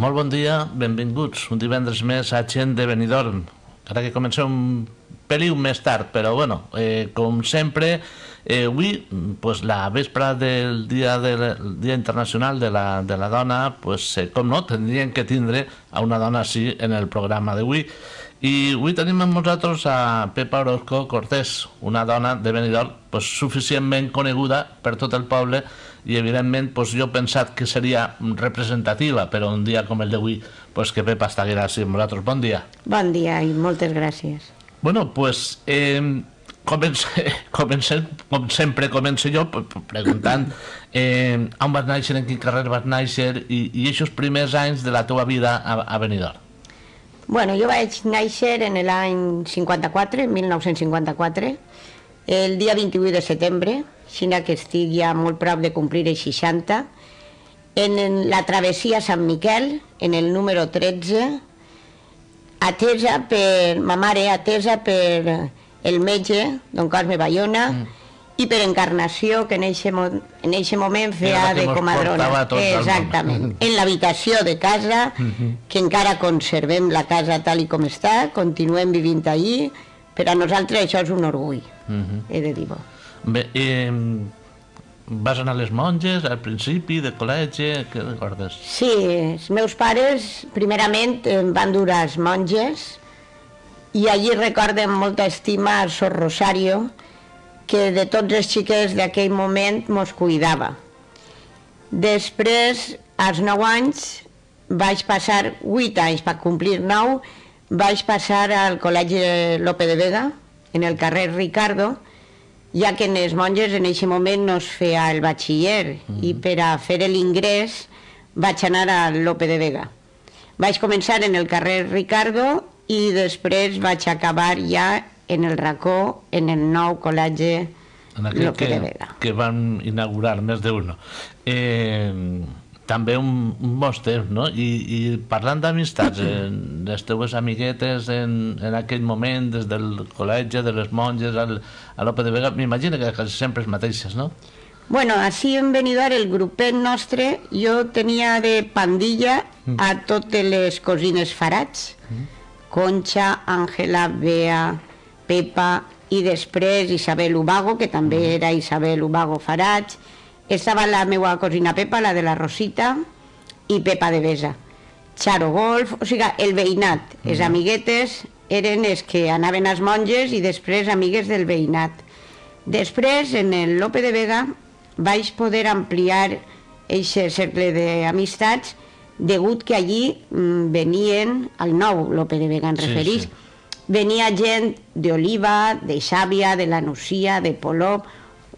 Molt bon dia, benvinguts un divendres més a Gent de Benidorm. Ara que comencem un peliu més tard, però bueno, com sempre, avui, pues, la vespra del Dia Internacional de la Dona, pues, com no, tindríem que tindre a una dona així en el programa d'avui. I avui tenim amb nosaltres a Pepa Orozco Cortés, una dona de Benidorm pues, suficientment coneguda per tot el poble i evidentment pues, jo he pensat que seria representativa, però un dia com el d'avui pues, que Pepa estigués així amb nosaltres. Bon dia. Bon dia i moltes gràcies. Bueno, pues comencem, com sempre començo jo preguntant on vas néixer, en quin carrer vas néixer i aquests primers anys de la teva vida a Benidorm. Bueno, jo vaig néixer en l'any 54, 1954, el dia 28 de setembre, així que estic ja molt prop de complir els 60, en la travessia Sant Miquel, en el número 13, atesa per ma mare, atesa per el metge, don Cosme Bayona, i per Encarnació, que en aquest moment feia de comadrona. Exactament. En l'habitació de casa, que encara conservem la casa tal i com està, continuem vivint allí, per a nosaltres això és un orgull, he de dir-ho. Bé, vas anar a les monges al principi, de col·legi, què recordes? Sí, els meus pares primerament em van dur a les monges i allí recorden molta estima al Sor Rosario, que de tots els xiquets d'aquell moment mos cuidava. Després, als 9 anys, vaig passar 8 anys per complir 9, vaig passar al Col·legi Lope de Vega, en el carrer Ricardo, ja que en les monges en aquest moment no es feia el batxiller i per a fer l'ingrés vaig anar al Lope de Vega. Vaig començar en el carrer Ricardo i després vaig acabar ja en el racó, en el nou col·legi Lope de Vega. Que van inaugurar més d'uno. També un bon temps, no? I parlant d'amistats, les teues amiguetes en aquell moment, des del col·legi, de les monges, a Lope de Vega, m'imagino que sempre les mateixes, no? Bueno, així en Benidorm, el grupet nostre, jo tenia de pandilla a totes les cosines Farats, Concha, Àngela, Bea, Pepa i després Isabel Ubago, que també era Isabel Ubago Farats. Estava la meva cosina Pepa, la de la Rosita, i Pepa de Besa. Charo Golf, o sigui, el veïnat. Les amiguetes eren les que anaven als monges i després amigues del veïnat. Després, en el Lope de Vega, vaig poder ampliar aquest cercle d'amistats degut que allí venien, al nou Lope de Vega en referís, venia gent d'Oliva, de Xàbia, de la Nucia, de Polop,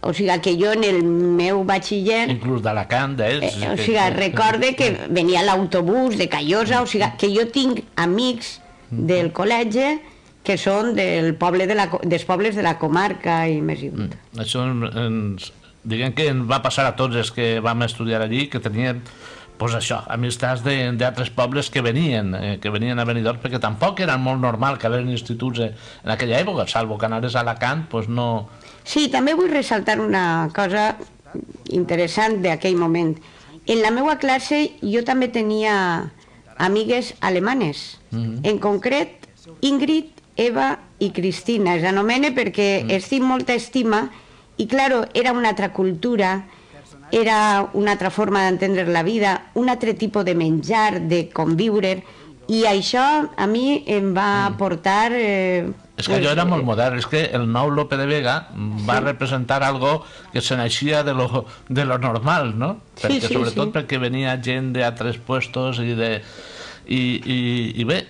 o sigui que jo en el meu batxiller... Inclús d'Alacant, o sigui, recorde que venia l'autobús de Callosa, o sigui que jo tinc amics del col·legi que són dels pobles de la comarca i més i tot. Això diguem que ens va passar a tots els que vam estudiar allí, que tenien pues això, amistats d'altres pobles que venien a Benidorm, perquè tampoc era molt normal que hi hagués instituts en aquella època, salvo que anaves a Alacant, doncs no... Sí, també vull ressaltar una cosa interessant d'aquell moment. En la meva classe jo també tenia amigues alemanes, en concret Ingrid, Eva i Cristina, es anomene perquè estic molta estima i, claro, era una altra cultura, era una altra forma d'entendre la vida, un altre tipus de menjar, de conviure, i això a mi em va portar... És que allò era molt modern, és que el nou Lope de Vega va representar algo que se naixia de lo normal, no? Perquè sobretot perquè venia gent d'altres puestos i bé,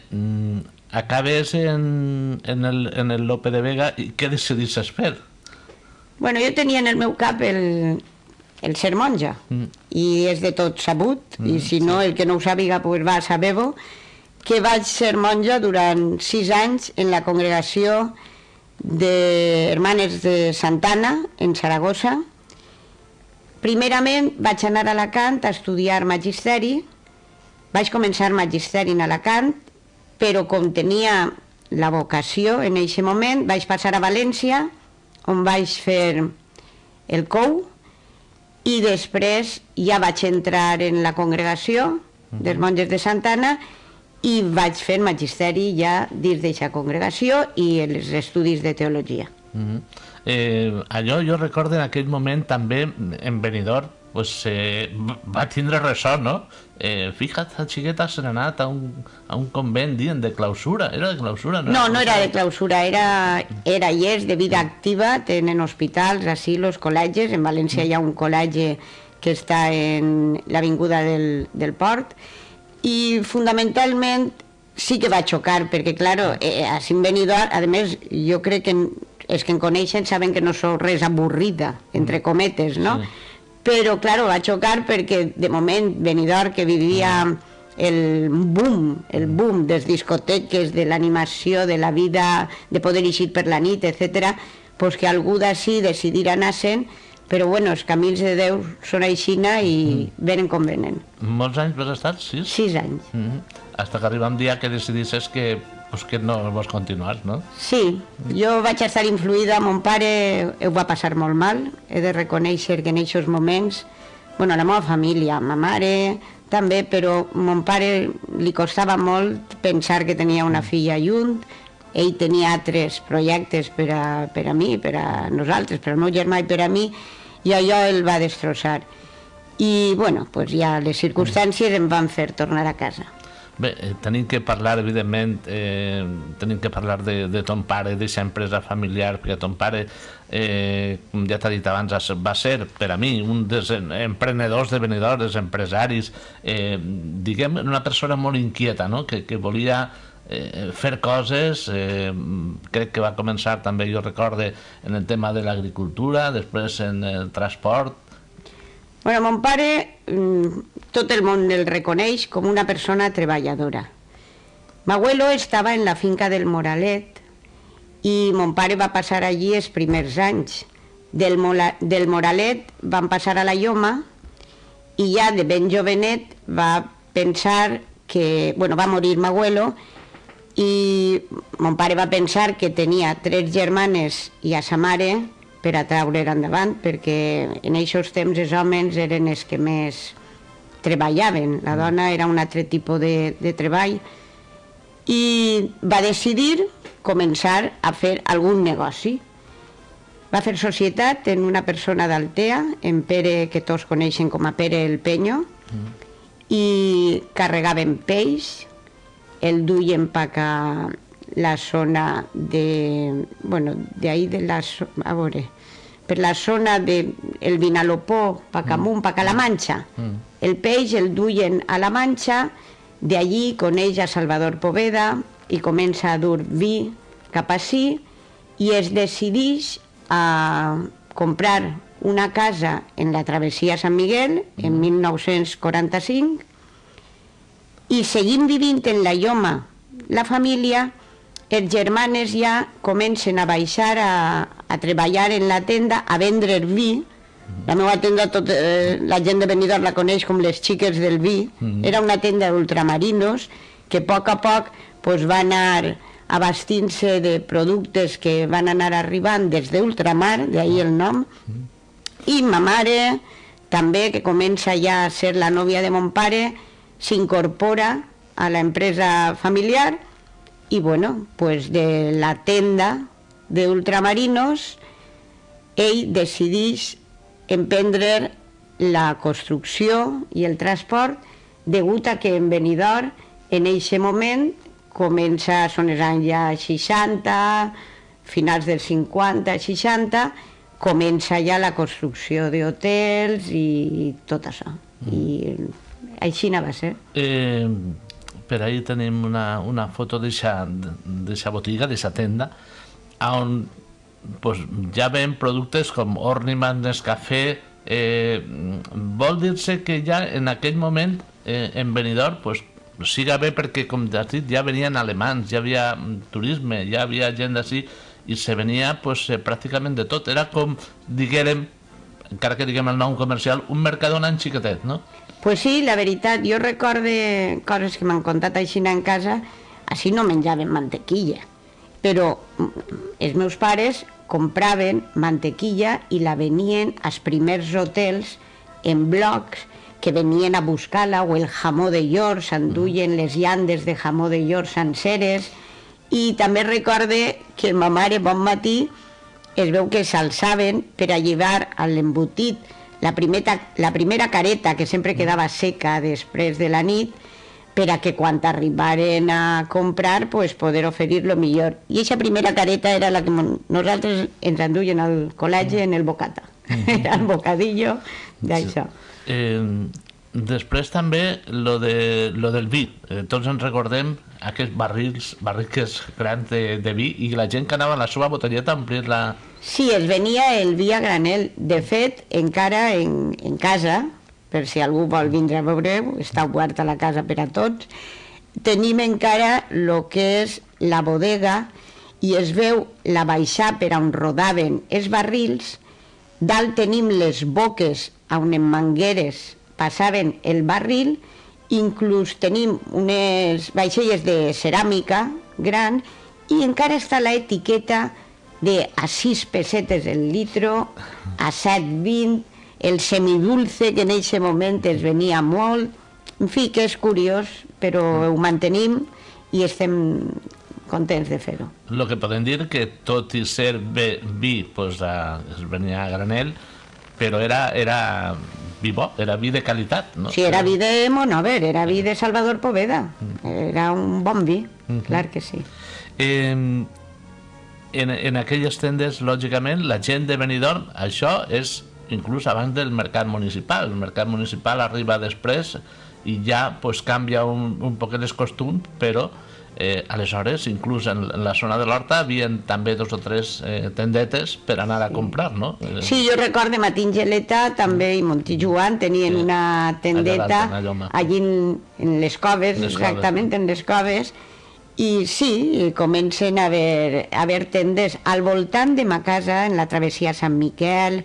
acabes en el Lope de Vega i què decidisses fer? Bueno, jo tenia en el meu cap el ser monja, i és de tot sabut, i si no, el que no ho sàpiga pues va a saber-ho, que vaig ser monja durant 6 anys en la congregació d'Hermanes de Santana, en Saragossa. Primerament vaig anar a Alacant a estudiar magisteri, vaig començar magisteri en Alacant, però com tenia la vocació en aquest moment, vaig passar a València, on vaig fer el COU, i després ja vaig entrar en la congregació dels monges de Santa Anna, i vaig fer magisteri ja dins d'aquesta congregació i els estudis de teologia. Allò jo recordo en aquell moment també en Benidorm pues, va tindre ressò, no? Fíjate, la xiqueta se n'ha anat a un convent, dient, de clausura. Era de clausura, no? No era de clausura, era i és de vida activa, tenen hospitals, asilos, col·legis. En València hi ha un col·legi que està en l'avinguda del Port, i fundamentalment sí que va xocar, perquè, claro, a Sant Benidorm, a més, jo crec que els que em coneixen saben que no sou res avorrida, entre cometes, no? Sí. Però, claro, va xocar perquè, de moment, Benidorm, que vivia el boom dels discoteques, de l'animació, de la vida, de poder eixir per la nit, etc., pues que algú d'ací decidirà anar-se'n, però, bueno, els camins de Déu són aixina i venen com venen. Molts anys vas estar? 6? 6 anys. Hasta que arriba un dia que decidisses que no vols continuar, no? Sí, jo vaig estar influïda, mon pare ho va passar molt mal, he de reconèixer que en aquests moments, bueno, la meva família, ma mare també, però mon pare li costava molt pensar que tenia una filla lluny, ell tenia altres projectes per a mi, per a nosaltres, per al meu germà i per a mi, i allò el va destrossar. I, bueno, pues ja les circumstàncies em van fer tornar a casa. Bé, tenim que parlar, evidentment, tenim que parlar de ton pare, d'aquesta empresa familiar, perquè ton pare, com ja t'ha dit abans, va ser, per a mi, un dels emprenedors de Benidorm, dels empresaris, diguem, una persona molt inquieta, no?, que volia fer coses, crec que va començar també, jo recorde, en el tema de l'agricultura, després en el transport. Bueno, mon pare, tot el món el reconeix com una persona treballadora. M'abuelo estava en la finca del Moralet i mon pare va passar allí els primers anys. Del Moralet van passar a la Lloma i ja de ben jovenet va pensar que, bueno, va morir m'abuelo i mon pare va pensar que tenia 3 germanes i a sa mare per a treure'l endavant, perquè en aquests temps els homes eren els que més treballaven, la dona era un altre tipus de treball, i va decidir començar a fer algun negoci. Va fer societat en una persona d'Altea, en Pere, que tots coneixen com a Pere el Peño, i carregaven peix, el duien cap a la zona de... bueno, d'ahí de la... a veure, per la zona del Vinalopó, cap amunt, cap a la Manxa. El peix el duien a la Manxa, d'allí coneix a Salvador Poveda i comença a dur vi cap ací i es decideix a comprar una casa en la travessia Sant Miguel en 1945 i seguint vivint en la Lloma la família, els germanes ja comencen a baixar a treballar en la tenda, a vendre el vi. La meva tenda, la gent de Benidorm la coneix com les xiques del vi. Era una tenda d'ultramarinos que a poc va anar abastint-se de productes que van anar arribant des d'ultramar, d'ahir el nom. I ma mare, també, que comença ja a ser la nòvia de mon pare, s'incorpora a l'empresa familiar i, bueno, pues de la tenda d'ultramarinos ell decideix emprendre la construcció i el transport degut a que en Benidorm en aquest moment comença, són els anys ja 60, finals dels 50, 60, comença ja la construcció d'hotels i tot això. I així va ser. Per ahí tenim una foto d'aquesta botiga, d'aquesta tenda, on pues, ja ven productes com Ornament, Nescafé. Vol dir-se que ja en aquell moment en Benidorm pues, siga bé perquè, com has dit, ja venien alemans, ja havia turisme, ja havia gent d'ací i se venia pues, pràcticament de tot. Era com, diguem, encara que diguem el nom comercial, un mercadona en xiquetet, no? Pues sí, la veritat, jo recorde coses que m'han contat així en casa, així no menjaven mantequilla, però els meus pares compraven mantequilla i la venien als primers hotels en blocs que venien a buscar-la, o el jamó de llor, s'enduien les llandes de jamó de llor senceres, i també recorde que ma mare, bon matí, es veu que s'alçaven per a llevar a l'embotit la primera careta, que sempre quedava seca després de la nit, per a que quan arribaren a comprar pues, poder oferir-lo millor. I aquesta primera careta era la que nosaltres ens enduien al col·legi en el bocata. Era el bocadillo d'això. Després també lo del vi. Tots ens recordem aquests barriques grans de vi i la gent que anava a la seva botelleta a omplir-la. Sí, es venia el vi a granel. De fet, encara en casa, per si algú vol vindre a veure-ho, està oberta la casa per a tots, tenim encara el que és la bodega i es veu la baixar per on rodaven els barrils. Dalt tenim les boques on en mangueres passaven el barril, inclús tenim unes vaixelles de ceràmica gran i encara està l'etiqueta de a 6 pessetes el litro, a 7,20, el semidulce, que en aquest moment es venia molt. En fi, que és curiós, però ho mantenim i estem contents de fer-ho. El que podem dir que tot i ser vi, pues, es venia a granel, però era vi bo, era vi de qualitat, no? Sí, era vi de Monover, era vi de Salvador Poveda, era un bon vi, clar que sí. En aquelles tendes, lògicament, la gent de Benidorm, això és inclús abans del mercat municipal. El mercat municipal arriba després i ja pues, canvia un poc els costums, però aleshores, inclús en la zona de l'Horta, havien també 2 o 3 tendetes per anar a comprar, no? Sí, jo recordo Matingeleta també i Montijoan tenien una tendeta allí en les coves, exactament en les coves, i sí, comencen a haver tendes al voltant de ma casa, en la travessia Sant Miquel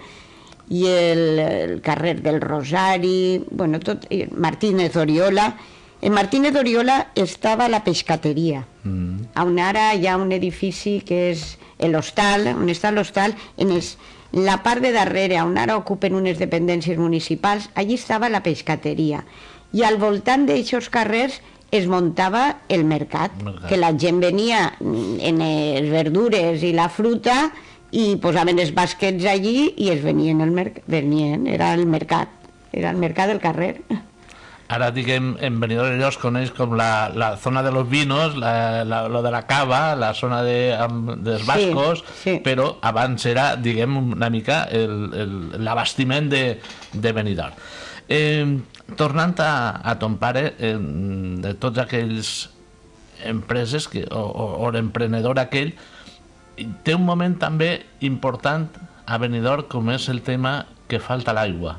i el carrer del Rosari, bueno, tot, Martínez Oriola. En Martínez Oriola estava la pescateria, on ara hi ha un edifici que és l'hostal, on està l'hostal, en la part de darrere, on ara ocupen unes dependències municipals, allí estava la pescateria. I al voltant d'aixòs carrers es muntava el mercat, que la gent venia en les verdures i la fruta i posaven els basquets allí i es venien era el mercat del carrer. Ara, diguem, en Benidorm allò es coneix com la zona de los vinos, lo de la cava, la zona dels bascos, sí. Però abans era, diguem, una mica l'abastiment de Benidorm. Tornant a ton pare, de tots aquells empreses o l'emprenedor aquell, té un moment també important a Benidorm com és el tema que falta l'aigua.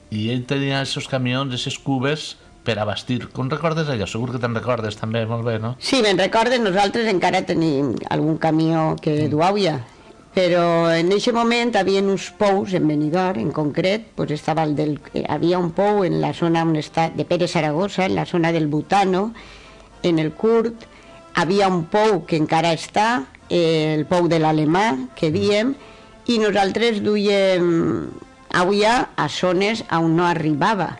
I ell tenia aquests camions, aquestes cubes per abastir. Com recordes allò? Segur que te'n recordes també molt bé, no? Sí, me'n recordo. Nosaltres encara tenim algun camió que duau ja. Però en aquest moment hi havia uns pous en Benidorm, en concret, pues havia un pou en la zona on està, de Pere Saragossa, en la zona del Butano, en el Curt. Havia un pou que encara està, el pou de l'Alemà, que diem, i nosaltres duíem aigua a zones on no arribava.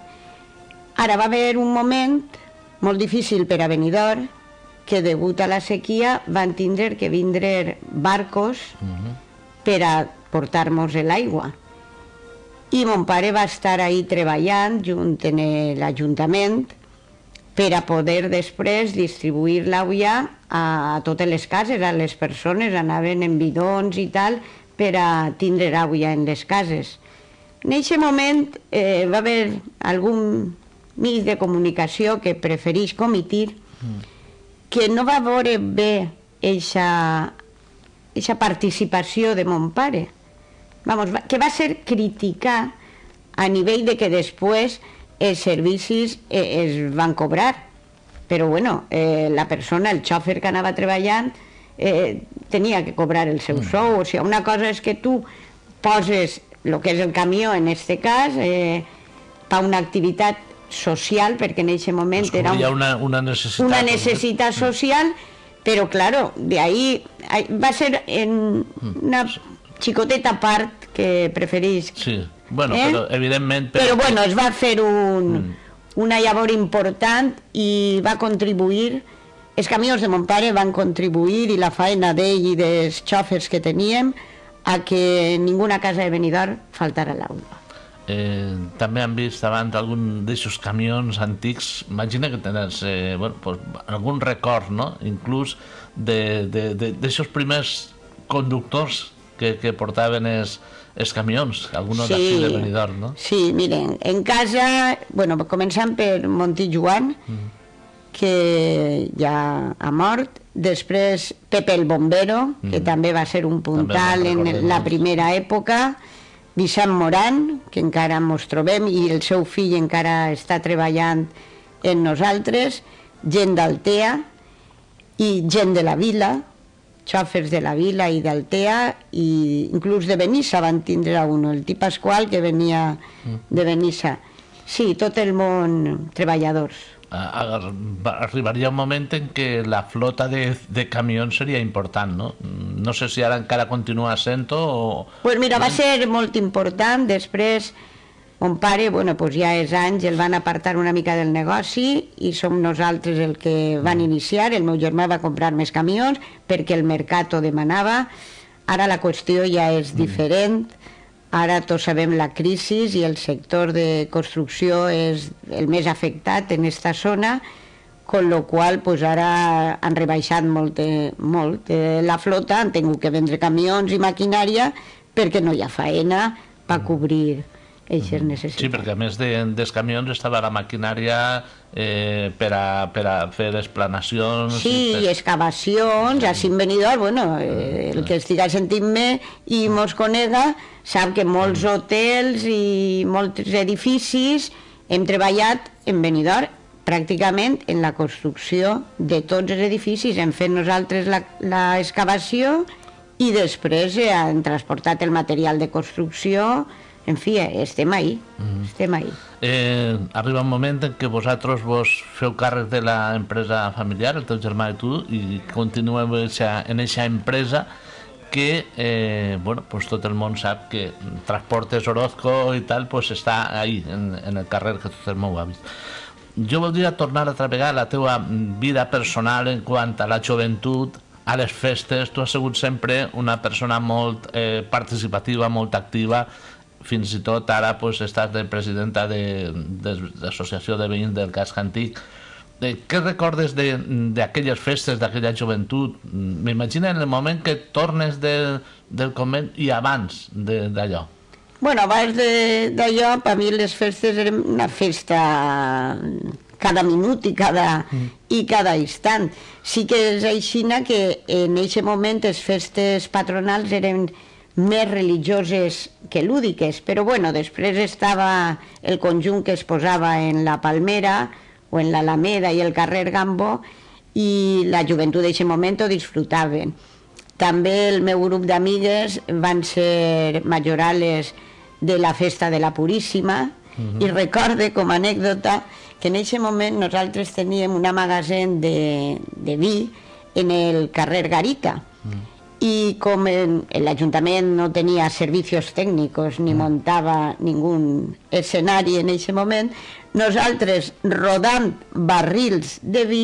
Ara va haver un moment molt difícil per a Benidorm, que degut a la sequia van tindre que vindre barcos per a portar-nos l'aigua. I mon pare va estar ahí treballant junt amb l'Ajuntament per a poder després distribuir l'aigua a totes les cases, a les persones, anaven en bidons i tal, per a tindre aigua en les cases. En aquest moment va haver algun mig de comunicació que prefereix comitir, que no va veure bé aquesta participació de mon pare. Que va ser criticar a nivell de que després els servicis es van cobrar. Però bueno, la persona, el xòfer que anava treballant, tenia que cobrar el seu sou. O sigui, una cosa és que tu poses el que és el camió, en aquest cas, per una activitat social, perquè en aquest moment era una necessitat social, però, claro, de ahí va ser en una xicoteta part que preferís Bueno, però evidentment... Però bueno, es va fer una llavor important i va contribuir, els camions de mon pare van contribuir, i la faena d'ell i dels xòfers que teníem, a que ninguna casa de Benidorm faltara l'aigua. També han vist abans algun d'aquests camions antics. Imagina que tens algun record, no? Inclús d'aquests primers conductors que portaven els camions, alguns d'aquí de Benidorm, no? Sí, miren, en casa, bueno, començant per Monti Joan, que ja ha mort, després Pepe el Bombero, que també va ser un puntal en la primera època, Vicent Moran, que encara ens trobem, i el seu fill encara està treballant en nosaltres, gent d'Altea i gent de la vila, xòfers de la vila i d'Altea, i inclús de Benissa van tindre un, el tip Pasqual, que venia de Benissa. Sí, tot el món treballadors. Arribaria un moment en què la flota de camions seria important, no? No sé si ara encara continua sent-ho o... Pues mira, va ser molt important. Després, mon pare, bueno, pues ja és anys, el van apartar una mica del negoci i som nosaltres el que van iniciar. El meu germà va comprar més camions perquè el mercat ho demanava. Ara la qüestió ja és diferent. Ara tots sabem la crisi i el sector de construcció és el més afectat en aquesta zona, con lo qual pues ara han rebaixat molt la flota, han tingut que vendre camions i maquinària perquè no hi ha faena per cobrir aquestes necessitats. Sí, perquè a més dels camions estava la maquinària per a fer esplanacions... Sí, excavacions, així en Benidorm, bueno, el que estiga sentint-me i mos conega sap que molts hotels i molts edificis hem treballat en Benidorm pràcticament en la construcció de tots els edificis. Hem fet nosaltres l'excavació i després hem transportat el material de construcció. En fi, estem ahí, estem ahí. Arriba un moment en què vosaltres vos feu càrrec de l'empresa familiar, el teu germà i tu, i continueu en aquesta empresa que, bueno, pues tot el món sap que Transportes Orozco i tal, pues està ahí, en el carrer que tots els meus avis. Jo voldria tornar altra vegada a la teva vida personal en quant a la joventut, a les festes. Tu has sigut sempre una persona molt participativa, molt activa, fins i tot ara pues, estàs de presidenta de l'Associació de Veïns del Casc Antic. Què recordes d'aquelles festes, d'aquella joventut? M'imagino en el moment que tornes del convent i abans d'allò. Bueno, abans d'allò, per mi les festes eren una festa cada minut i cada instant. Sí que és així que en aquest moment les festes patronals eren més religioses que lúdiques, però bueno, després estava el conjunt que es posava en la Palmera o en l'Alameda i el carrer Gambo i la joventut d'aquest moment ho disfrutaven. També el meu grup d'amigues van ser majorales de la festa de la Puríssima i recorde com a anècdota que en aquest moment nosaltres teníem un magatzem de vi en el carrer Garita. I com l'Ajuntament no tenia servicios tècnics ni muntava ningú escenari en aquest moment, nosaltres rodant barrils de vi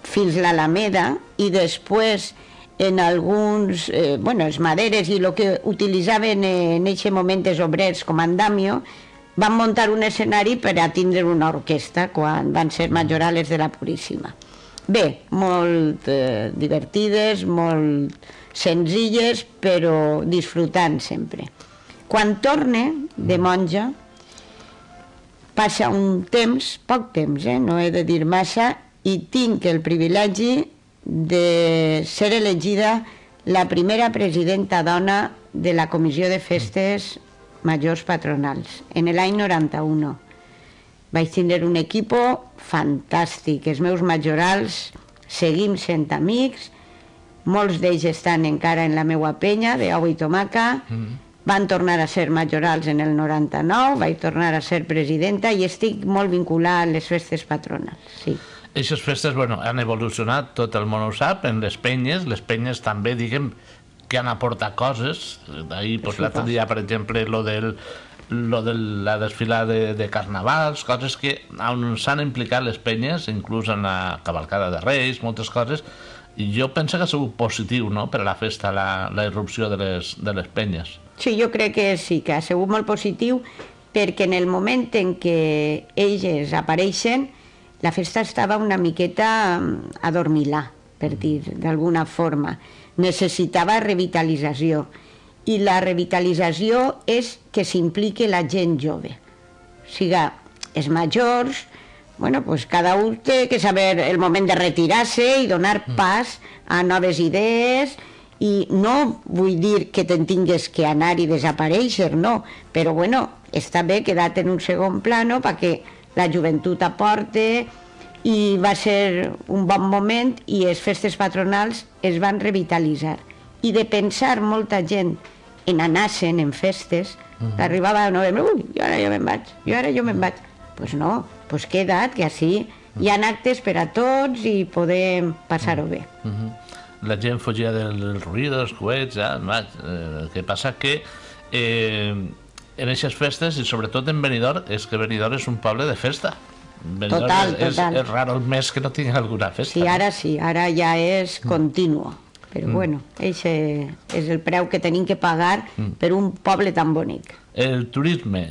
fins a l'Alameda i després en alguns, els maderes i el que utilitzaven en aquest moment els obrers com andamio, van muntar un escenari per a tindre una orquestra quan van ser majorales de la Puríssima. Bé, molt divertides, molt senzilles, però disfrutant sempre. Quan torne de monja, passa un temps, poc temps, no he de dir massa, i tinc el privilegi de ser elegida la primera presidenta dona de la Comissió de Festes Majors Patronals, en l'any 91. Vaig tindre un equip fantàstic. Els meus majorals seguim sent amics, molts d'ells estan encara en la meva penya d'ou i tomaca, van tornar a ser majorals en el 99, vaig tornar a ser presidenta i estic molt vinculada a les festes patronals, sí. Aquestes festes, bueno, han evolucionat, tot el món ho sap, en les penyes també, diguem, que han aportat coses. D'ahir, l'altre dia, per exemple, lo del lo de la desfilada de carnavals, coses que on s'han implicat les penyes, inclús en la cavalcada de Reis, moltes coses, i jo penso que ha sigut positiu, no?, per a la festa, la irrupció de les penyes. Sí, jo crec que sí, que ha sigut molt positiu, perquè en el moment en què ells apareixen, la festa estava una miqueta adormilada, per dir d'alguna forma. Necessitava revitalització. I la revitalització és que s'impliqui la gent jove. O sigui, els majors, bueno, pues cada un té que saber el moment de retirar-se i donar pas a noves idees, i no vull dir que te'n tingues que anar i desaparèixer, no, però bueno, està bé quedat en un segon plano perquè la joventut aporte, i va ser un bon moment i les festes patronals es van revitalitzar. I de pensar molta gent en anar-se'n en festes, arribava a novembre, ui, i ara jo me'n vaig, Doncs no, doncs queda't, que així hi ha actes per a tots i podem passar-ho bé. La gent fugia del ruïdo, dels coets, el que passa que en aquestes festes, i sobretot en Benidorm, és que Benidorm és un poble de festa. Total. És raro el mes que no tingui alguna festa. Sí, ara ja és continuo. Però bueno, això és el preu que tenim que pagar per un poble tan bonic. El turisme,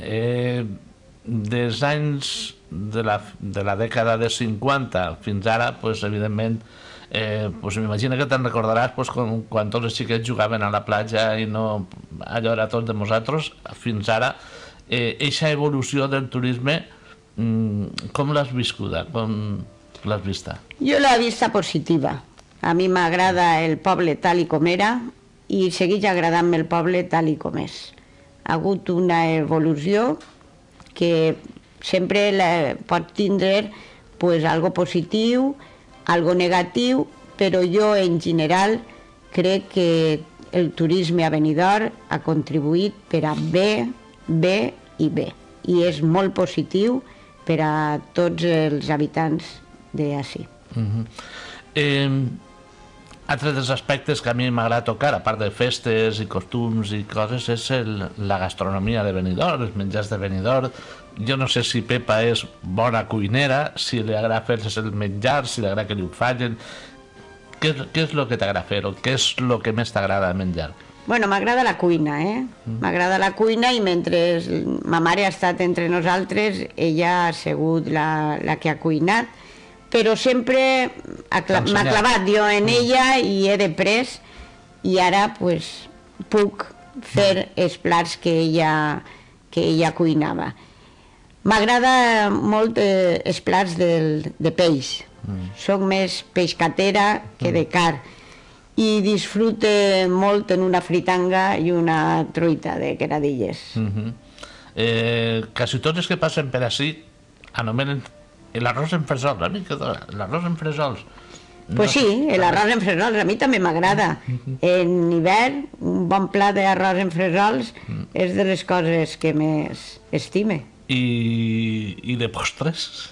des anys de la dècada de 50 fins ara, pues, evidentment, m'imagino que te'n recordaràs quan tots els xiquets jugaven a la platja i no allò era tot de nosaltres, fins ara, eixa evolució del turisme, com l'has viscuda? Com l'has vista? Jo l'he vista positiva. A mi m'agrada el poble tal i com era i segueix agradant-me el poble tal i com és. Ha hagut una evolució que sempre pot tindre algo positiu, algo negatiu, però jo en general crec que el turisme a Benidorm ha contribuït per a bé i bé. I és molt positiu per a tots els habitants d'ací. Altre dels aspectes que a mi m'agrada tocar, a part de festes i costums i coses, és la gastronomia de Benidorm, els menjars de Benidorm. Jo no sé si Pepa és bona cuinera, si li agrada fer el menjar, si li agrada que li ho facin. Què és el que t'agrada fer o què és el que més t'agrada menjar? Bueno, m'agrada la cuina, M'agrada la cuina i mentre ma mare ha estat entre nosaltres, ella ha sigut la que ha cuinat, però sempre m'ha clavat jo en ella i he després, i ara pues, puc fer els plats que ella cuinava. M'agrada molt els plats de peix. Soc més peixcatera que de car. I disfrute molt en una fritanga i una truita de queradilles. Quasi tots els que passen per així anomenen l'arròs en fresols, l'arròs en fresols. Pues sí, l'arròs en fresols a mi també m'agrada. En hivern, un bon plat d'arròs en fresols és de les coses que més estime. I de postres?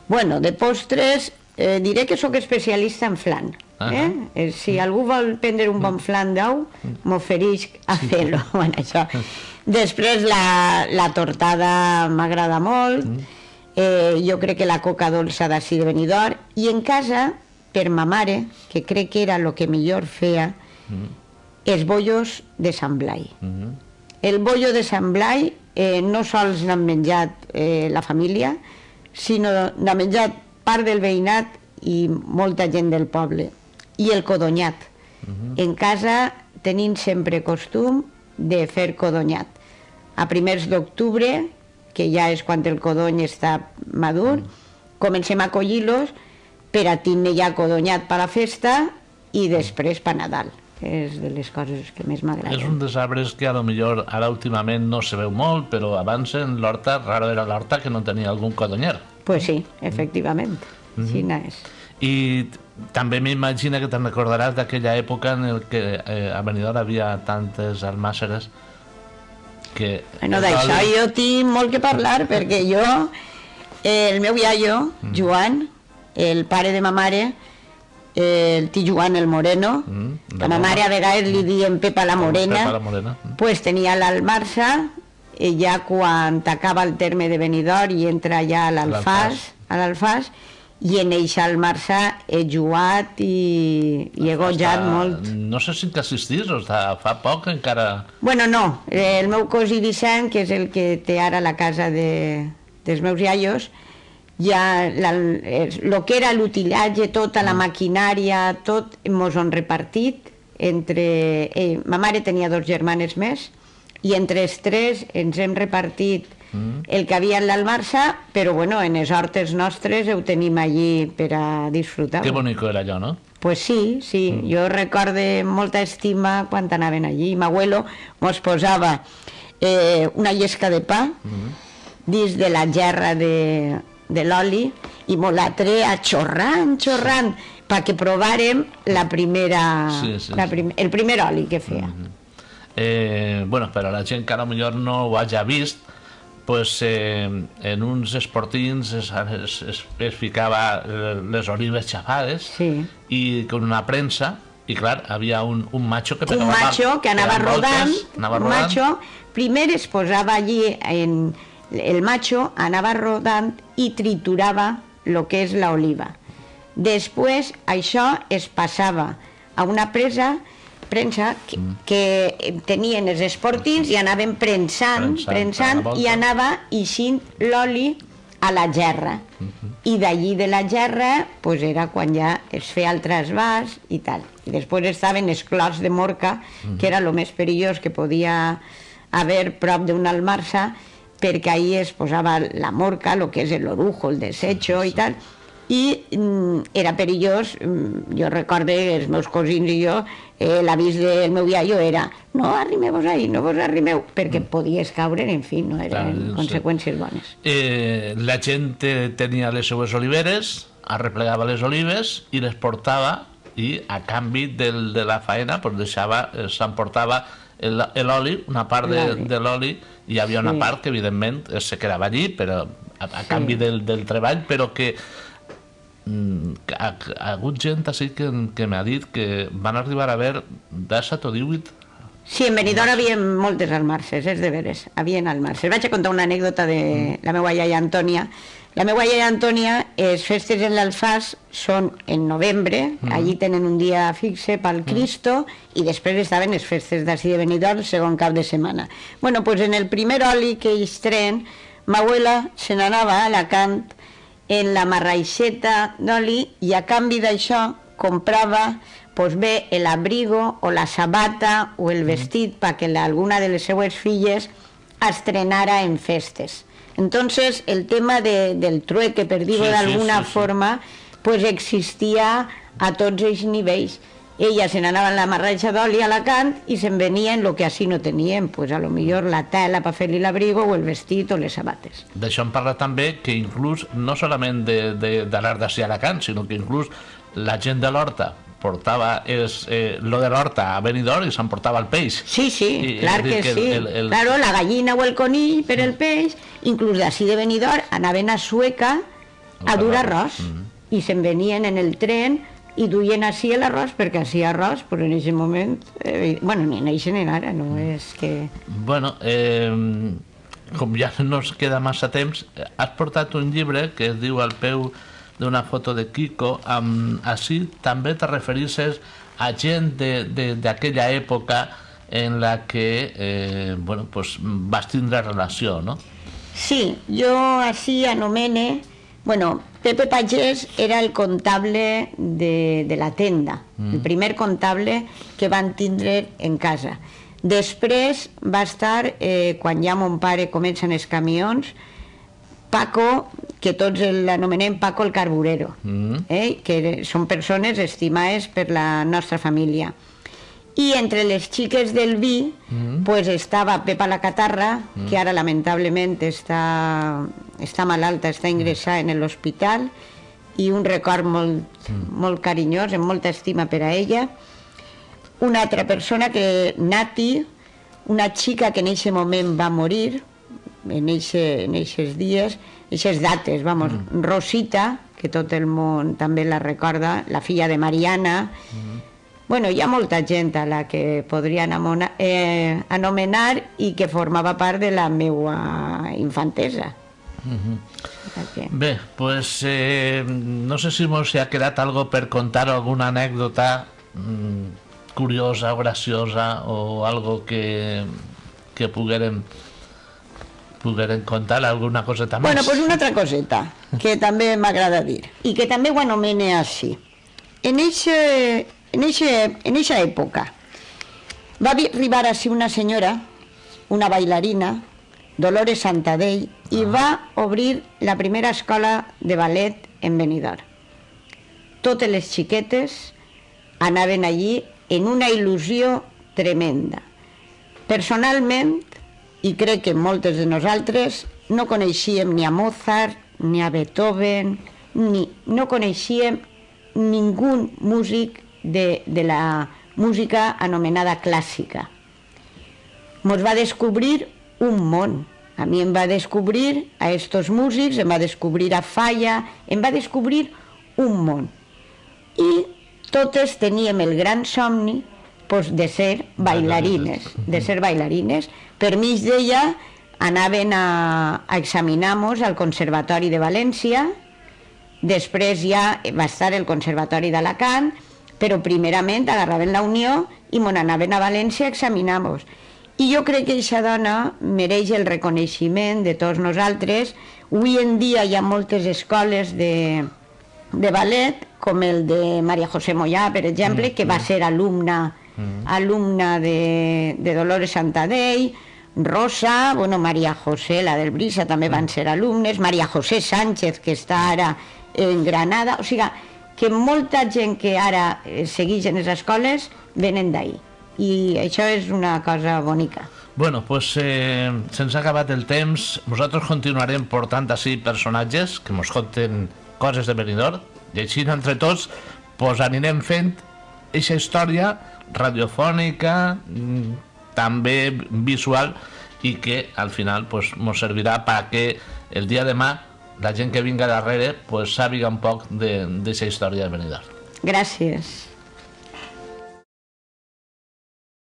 Bueno, de postres diré que sóc especialista en flan. Si algú vol prendre un bon flan d'ou, m'ofereix a fer-lo. Després la tortada m'agrada molt, jo crec que la coca dolça d'ací de Benidorm, i en casa, per ma mare, que crec que era el que millor feia, els bollos de Sant Blai. El bollo de Sant Blai no sols n'han menjat la família, sinó n'ha menjat part del veïnat i molta gent del poble. I el codonyat. En casa tenim sempre costum de fer codonyat. A primers d'octubre, que ja és quan el codony està madur, comencem a collir-los per a tindre ja codonyat per a la festa i després per Nadal. És de les coses que més m'agraden. És un dels arbres que a lo millor ara últimament no se veu molt, però abans en l'horta, raro era l'horta que no tenia algun codonyer. Pues sí, efectivament. Sí n'és. I també m'imagina que te'n recordaràs d'aquella època en què a Benidorm havia tantes almàsseres que... Bueno, d'això jo tinc molt que parlar, perquè jo, el meu iaio, Joan, el pare de ma mare, el tio Joan el Moreno, que a ma mare a vegades li diem Pepa la Morena, pues tenia l'almarsa ja quan t'acaba el terme de Benidorm i entra ja a l'Alfàs, i en eixa almarsa he jugat i he gojat molt. No sé si t'assistís o fa poc encara... Bueno, no, el meu cosí Vicent, que és el que té ara la casa dels meus iaios, ja el que era l'utillatge, tota la maquinària, tot mos han repartit entre... Ma mare tenia 2 germanes més i entre els 3 ens hem repartit el que havia en l'almarsa, però bueno, en les hortes nostres ho tenim allí per a disfrutar. Que bonico era allò, no? Pues sí, jo recorde molta estima quan anaven allí. M'abuelo mos posava una llesca de pa dins de la gerra de l'oli i mos la treia xorrant, perquè provàrem el primer oli que feia. Bueno, però la gent que potser no ho hagi vist, pues en uns esportins es ficava les olives xafades i con una premsa, i clar, havia un macho que pegava... Un macho que anava rodant, primer es posava allí, el macho anava rodant i triturava el que és l'oliva. Després això es passava a una premsa que tenien els esportins i anaven prensant i anava eixint l'oli a la gerra. I d'allí de la gerra era quan ja es feia el trasbàs i tal. I després estaven els clots de morca, que era el més perillós que podia haver prop d'una almarsa, perquè ahí es posava la morca, el que és l'orujo, el desecho i tal, i era perillós. Jo recordo els meus cosins i jo, l'avís del meu iaio era no arrimeu-vos ahí, no vos arrimeu, perquè podies caure, en fi, no eren conseqüències bones. La gent tenia les seues oliveres, arreplegava les olives i les portava, i a canvi de la faena s'emportava l'oli, una part de l'oli, i hi havia una part que evidentment se quedava allí a canvi del treball, però que ha hagut gent així que m'ha dit que van arribar a haver 17 o 18. Sí, en Benidorm hi havia moltes almarses, és de veres, hi havia almarses. Vaig a contar una anècdota de la meva iaia Antònia. La meva iaia Antònia, les festes en l'Alfàs són en novembre, allí tenen un dia fixe pel Cristo, i després estaven les festes d'ací de Benidorm el segon cap de setmana. Bueno, doncs en el primer oli que ells treien, ma abuela se n'anava a Alacant en la marraixeta d'oli i a canvi d'això comprava bé l'abrigo o la sabata o el vestit perquè alguna de les seues filles estrenara en festes. Entonces el tema del trueque, per dir-ho d'alguna forma, existia a tots els nivells. Ella se n'anava en la marraixa d'oli a Alacant i se'n venien el que així no tenien, a lo millor la tela per fer-li l'abrigo o el vestit o les sabates. D'això em parla també que inclús no solament d'anar d'ací a Alacant, sinó que inclús la gent de l'Horta portava lo de l'Horta a Benidorm i s'emportava el peix. Sí, clar que sí. Claro, la gallina o el conill per el peix, inclús d'ací de Benidorm anaven a Sueca a dur arròs i se'n venien en el tren i duien així l'arròs, perquè així arròs, però en aquest moment, bueno, ni en aquest ni ara, no és que... Bueno, com ja no ens queda massa temps, has portat un llibre que es diu Al peu d'una foto de Kiko, així també te referisses a gent d'aquella època en la que vas tindre relació, no? Sí, jo així anomene... Bueno, Pepe Pagès era el comptable de la tenda, el primer comptable que van tindre en casa. Després va estar, quan ja mon pare comencen els camions, Paco, que tots l'anomenem Paco el Carburero, que són persones estimades per la nostra família. I entre les xiques del vi estava Pepa la Catarra, que ara lamentablement està malalta, està ingressada en l'hospital, i un record molt carinyós, amb molta estima per a ella. Una altra persona, Nati, una xica que en aquest moment va morir, en aquests dies, en aquestes dates, Rosita, que tot el món també la recorda, la filla de Mariana, Bueno, hi ha molta gent a la que podria anomenar i que formava part de la meva infantesa. Bé, pues no sé si mos ha quedat algo per contar, alguna anècdota curiosa, graciosa o algo que poguérem contar, alguna coseta més. Bueno, pues una altra coseta que també m'agrada dir i que també ho anomene així. En eixa època va arribar així una senyora, una bailarina, Dolores Santadell, i va obrir la primera escola de ballet en Benidorm. Totes les xiquetes anaven allí en una il·lusió tremenda. Personalment, i crec que moltes de nosaltres, no coneixíem ni a Mozart, ni a Beethoven, no coneixíem ningú músic de la música anomenada clàssica. Mos va descobrir un món. A mi em va descobrir a estos músics, em va descobrir a Falla, em va descobrir un món. I totes teníem el gran somni de ser bailarines, Per mig d'ella anaven a examinar-nos al Conservatori de València, després ja va estar el Conservatori d'Alacant, però primerament agarraven la Unió i m'on anaven a València a examinar-nos. I jo crec que aquesta dona mereix el reconeixement de tots nosaltres. Avui en dia hi ha moltes escoles de ballet, com el de Maria José Moyà, per exemple, que va ser alumna de Dolores Santadell, Rosa, Maria José, la del Brisa, també van ser alumnes, Maria José Sánchez, que està ara en Granada, o sigui, que molta gent que ara segueix en les escoles venen d'ahir. I això és una cosa bonica. Bueno, pues se'ns ha acabat el temps. Nosaltres continuarem portant així personatges que ens conten coses de Benidorm i així entre tots pues anirem fent aquesta història radiofònica, també visual, i que al final pues ens servirà perquè el dia de demà la gent que vinga darrere pues sàpiga un poc d'aquesta història de Benidorm. Gràcies.